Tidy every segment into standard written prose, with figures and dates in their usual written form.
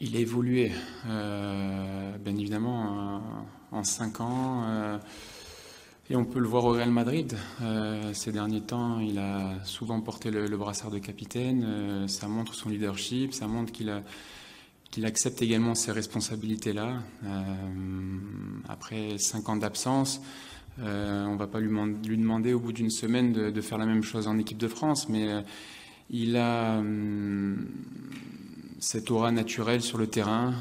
Il a évolué, bien évidemment, en 5 ans. Et on peut le voir au Real Madrid. Ces derniers temps, il a souvent porté le brassard de capitaine. Ça montre son leadership, ça montre qu'il accepte également ces responsabilités-là. Après 5 ans d'absence, on ne va pas lui demander au bout d'une semaine de faire la même chose en équipe de France, mais il a cette aura naturelle sur le terrain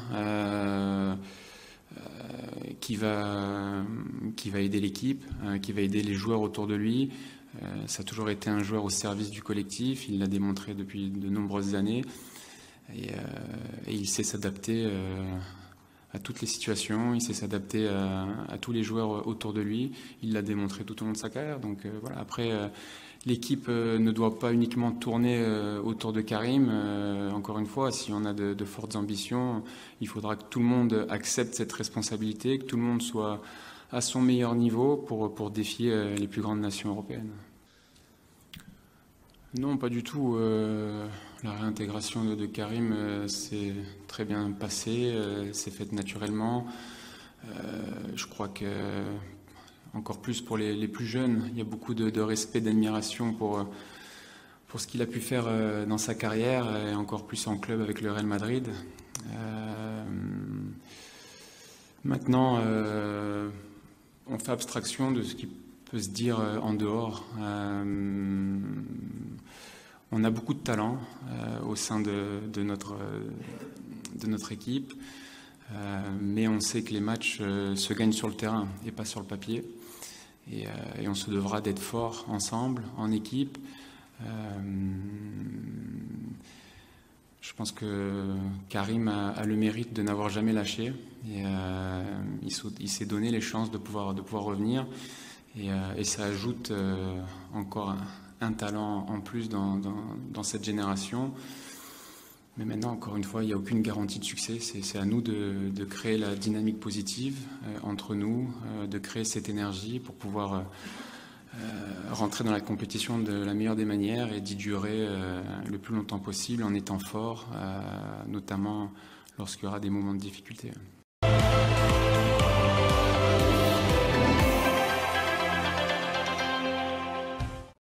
qui va aider l'équipe, qui va aider les joueurs autour de lui. Ça a toujours été un joueur au service du collectif, il l'a démontré depuis de nombreuses années. Et il sait s'adapter à toutes les situations, il sait s'adapter à tous les joueurs autour de lui. Il l'a démontré tout au long de sa carrière. Donc voilà. Après, l'équipe ne doit pas uniquement tourner autour de Karim. Encore une fois, si on a de fortes ambitions, il faudra que tout le monde accepte cette responsabilité, que tout le monde soit à son meilleur niveau pour défier les plus grandes nations européennes. Non, pas du tout. La réintégration de Karim s'est très bien passée, s'est faite naturellement. Je crois que, encore plus pour les plus jeunes, il y a beaucoup de respect, d'admiration pour ce qu'il a pu faire dans sa carrière, et encore plus en club avec le Real Madrid. Maintenant, on fait abstraction de ce qui peut se dire en dehors. On a beaucoup de talent au sein de notre équipe, mais on sait que les matchs se gagnent sur le terrain et pas sur le papier. Et on se devra d'être forts ensemble, en équipe. Je pense que Karim a le mérite de n'avoir jamais lâché. Et il s'est donné les chances de pouvoir revenir. Et ça ajoute encore un talent en plus dans cette génération. Mais maintenant, encore une fois, il n'y a aucune garantie de succès. C'est à nous de créer la dynamique positive entre nous, de créer cette énergie pour pouvoir rentrer dans la compétition de la meilleure des manières et d'y durer le plus longtemps possible en étant fort, notamment lorsqu'il y aura des moments de difficulté.